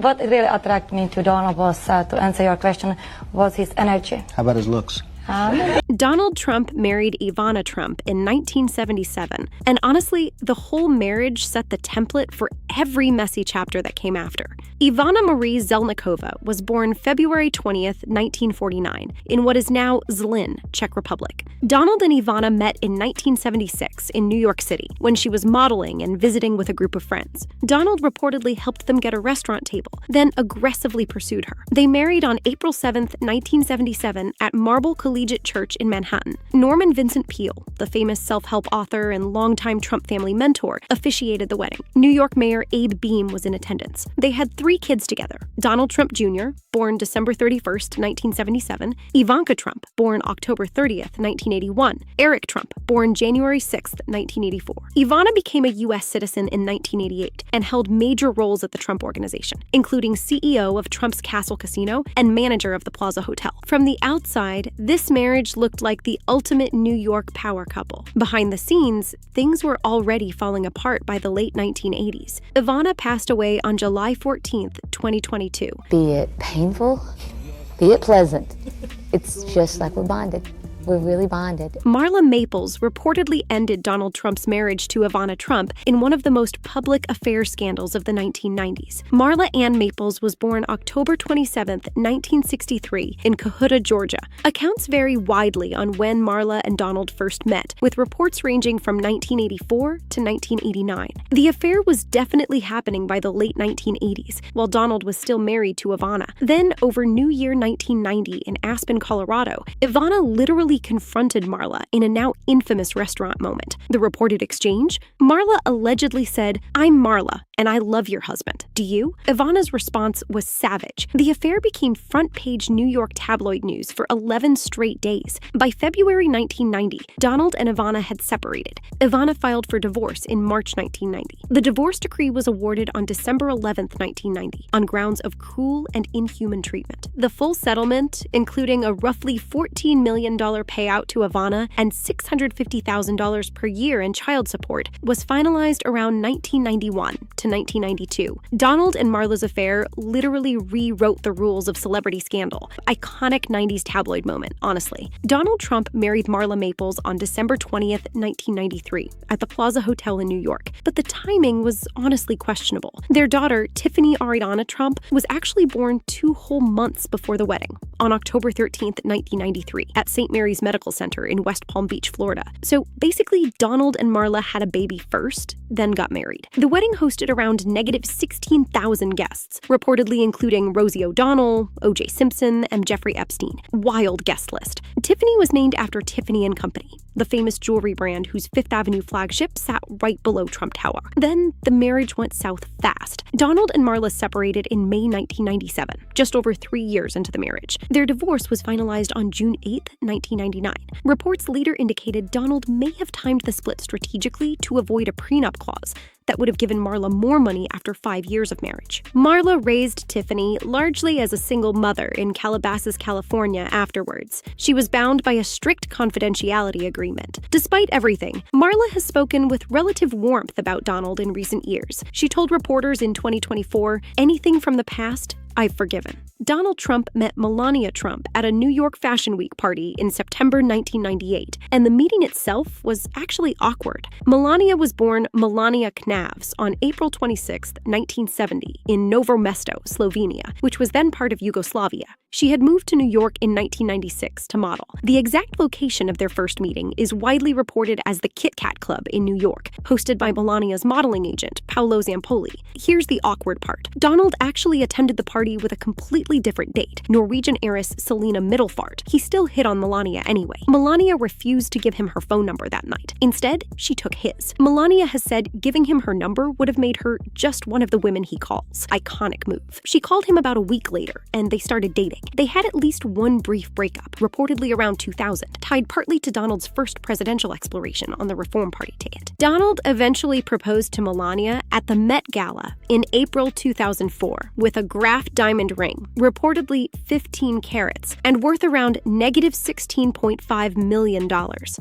what really attracted me to Donald was, to answer your question, was his energy. How about his looks? Donald Trump married Ivana Trump in 1977, and honestly, the whole marriage set the template for every messy chapter that came after. Ivana Marie Zelníková was born February 20th, 1949, in what is now Zlín, Czech Republic. Donald and Ivana met in 1976 in New York City when she was modeling and visiting with a group of friends. Donald reportedly helped them get a restaurant table, then aggressively pursued her. They married on April 7th, 1977 at Marble Collegiate Church in Manhattan. Norman Vincent Peale, the famous self-help author and longtime Trump family mentor, officiated the wedding. New York Mayor Abe Beame was in attendance. They had 3 kids together: Donald Trump Jr., born December 31st, 1977, Ivanka Trump, born October 30th, 1981, Eric Trump, born January 6th, 1984. Ivana became a U.S. citizen in 1988 and held major roles at the Trump Organization, including CEO of Trump's Castle Casino and manager of the Plaza Hotel. From the outside, this marriage looked like the ultimate New York power couple. Behind the scenes, things were already falling apart by the late 1980s. Ivana passed away on July 14th, 2022. Be it painful, be it pleasant, it's just like we're bonded. We're really bonded. Marla Maples reportedly ended Donald Trump's marriage to Ivana Trump in one of the most public affair scandals of the 1990s. Marla Ann Maples was born October 27, 1963, in Cohutta, Georgia. Accounts vary widely on when Marla and Donald first met, with reports ranging from 1984 to 1989. The affair was definitely happening by the late 1980s, while Donald was still married to Ivana. Then, over New Year 1990 in Aspen, Colorado, Ivana literally confronted Marla in a now infamous restaurant moment. The reported exchange? Marla allegedly said, "I'm Marla, and I love your husband. Do you?" Ivana's response was savage. The affair became front-page New York tabloid news for 11 straight days. By February 1990, Donald and Ivana had separated. Ivana filed for divorce in March 1990. The divorce decree was awarded on December 11th, 1990, on grounds of cruel and inhuman treatment. The full settlement, including a roughly $14 million payout to Ivana and $650,000 per year in child support, was finalized around 1991 to 1992. Donald and Marla's affair literally rewrote the rules of celebrity scandal. Iconic 90s tabloid moment, honestly. Donald Trump married Marla Maples on December 20th, 1993, at the Plaza Hotel in New York, but the timing was honestly questionable. Their daughter, Tiffany Ariana Trump, was actually born 2 whole months before the wedding, on October 13th, 1993, at St. Mary's Medical Center in West Palm Beach, Florida. So basically, Donald and Marla had a baby first, then got married. The wedding hosted around negative 16,000 guests, reportedly including Rosie O'Donnell, O.J. Simpson, and Jeffrey Epstein. Wild guest list. Tiffany was named after Tiffany & Company, the famous jewelry brand whose Fifth Avenue flagship sat right below Trump Tower. Then the marriage went south fast. Donald and Marla separated in May 1997, just over 3 years into the marriage. Their divorce was finalized on June 8th, 1999. Reports later indicated Donald may have timed the split strategically to avoid a prenup clause that would have given Marla more money after 5 years of marriage. Marla raised Tiffany largely as a single mother in Calabasas, California afterwards. She was bound by a strict confidentiality agreement. Despite everything, Marla has spoken with relative warmth about Donald in recent years. She told reporters in 2024, "Anything from the past, I've forgiven." Donald Trump met Melania Trump at a New York Fashion Week party in September 1998, and the meeting itself was actually awkward. Melania was born Melania Knavs on April 26, 1970, in Novo Mesto, Slovenia, which was then part of Yugoslavia. She had moved to New York in 1996 to model. The exact location of their first meeting is widely reported as the Kit Kat Club in New York, hosted by Melania's modeling agent, Paolo Zampoli. Here's the awkward part. Donald actually attended the party with a completely different date, Norwegian heiress Selena Middelfart. He still hit on Melania anyway. Melania refused to give him her phone number that night. Instead, she took his. Melania has said giving him her number would have made her just one of the women he calls. Iconic move. She called him about a week later, and they started dating. They had at least one brief breakup, reportedly around 2000, tied partly to Donald's first presidential exploration on the Reform Party ticket. Donald eventually proposed to Melania at the Met Gala in April 2004 with a Graf diamond ring, reportedly 15 carats, and worth around negative $16.5 million.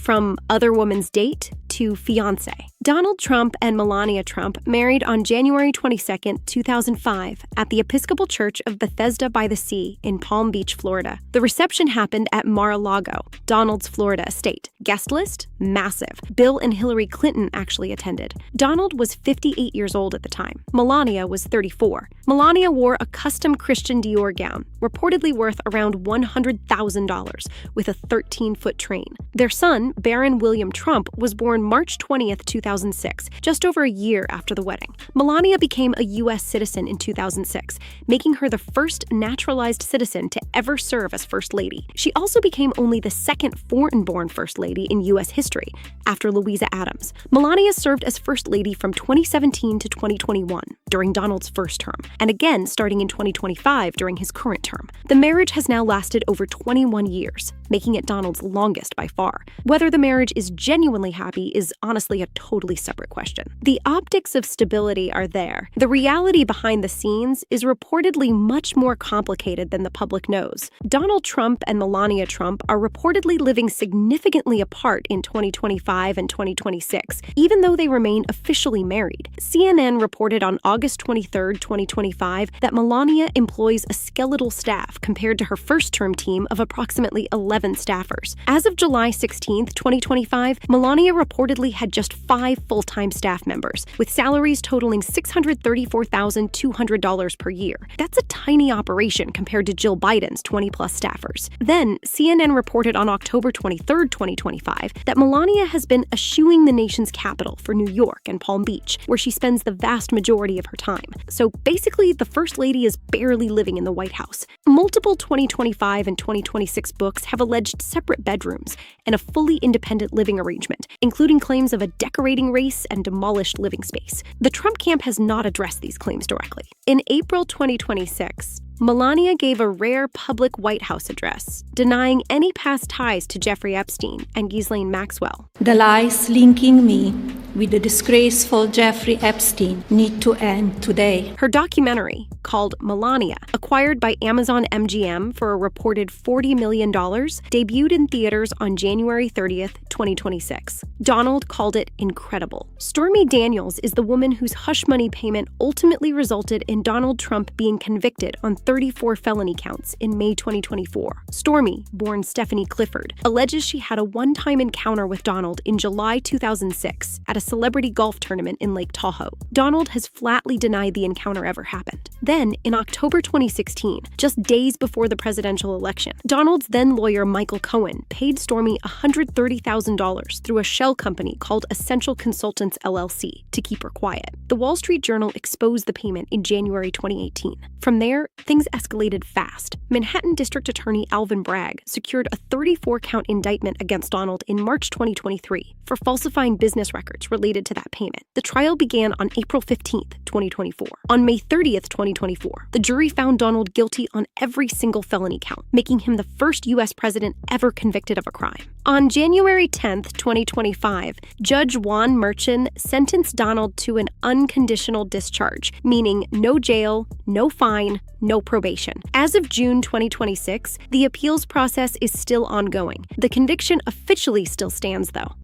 From other woman's date to fiancé. Donald Trump and Melania Trump married on January 22, 2005, at the Episcopal Church of Bethesda by the Sea in Palm Beach, Florida. The reception happened at Mar-a-Lago, Donald's Florida estate. Guest list? Massive. Bill and Hillary Clinton actually attended. Donald was 58 years old at the time. Melania was 34. Melania wore a custom Christian Dior gown, reportedly worth around $100,000, with a 13-foot train. Their son, Baron William Trump, was born March 20th, 2006, just over a year after the wedding. Melania became a U.S. citizen in 2006, making her the first naturalized citizen to ever serve as First Lady. She also became only the second foreign-born First Lady in U.S. history, after Louisa Adams. Melania served as First Lady from 2017 to 2021, during Donald's first term, and again starting in 2025 during his current term. The marriage has now lasted over 21 years, making it Donald's longest by far. Whether the marriage is genuinely happy is honestly a totally separate question. The optics of stability are there. The reality behind the scenes is reportedly much more complicated than the public knows. Donald Trump and Melania Trump are reportedly living significantly apart in 2025 and 2026, even though they remain officially married. CNN reported on August 23, 2025, that Melania employs a skeletal staff compared to her first-term team of approximately 11 staffers. As of July 16, 2025, Melania reportedly had just 5 full-time staff members, with salaries totaling $634,200 per year. That's a tiny operation compared to Jill Biden's 20-plus staffers. Then, CNN reported on October 23, 2025, that Melania has been eschewing the nation's capital for New York and Palm Beach, where she spends the vast majority of her time. So basically, the First Lady is barely living in the White House. Multiple 2025 and 2026 books have alleged separate bedrooms and a fully independent living arrangement, including claims of a decorating race and demolished living space. The Trump camp has not addressed these claims directly. In April 2026, Melania gave a rare public White House address, denying any past ties to Jeffrey Epstein and Ghislaine Maxwell. The lies linking me with the disgraceful Jeffrey Epstein need to end today. Her documentary, called Melania, acquired by Amazon MGM for a reported $40 million, debuted in theaters on January 30th, 2026. Donald called it incredible. Stormy Daniels is the woman whose hush money payment ultimately resulted in Donald Trump being convicted on 34 felony counts in May 2024. Stormy, born Stephanie Clifford, alleges she had a one-time encounter with Donald in July 2006 at a celebrity golf tournament in Lake Tahoe. Donald has flatly denied the encounter ever happened. Then, in October 2016, just days before the presidential election, Donald's then lawyer Michael Cohen paid Stormy $130,000 through a shell company called Essential Consultants LLC to keep her quiet. The Wall Street Journal exposed the payment in January 2018. From there, things escalated fast. Manhattan District Attorney Alvin Bragg secured a 34-count indictment against Donald in March 2023 for falsifying business records related to that payment. The trial began on April 15th, 2024. On May 30th, 2024, the jury found Donald guilty on every single felony count, making him the first U.S. president ever convicted of a crime. On January 10th, 2025, Judge Juan Merchan sentenced Donald to an unconditional discharge, meaning no jail, no fine, no probation. As of June 2026, the appeals process is still ongoing. The conviction officially still stands, though.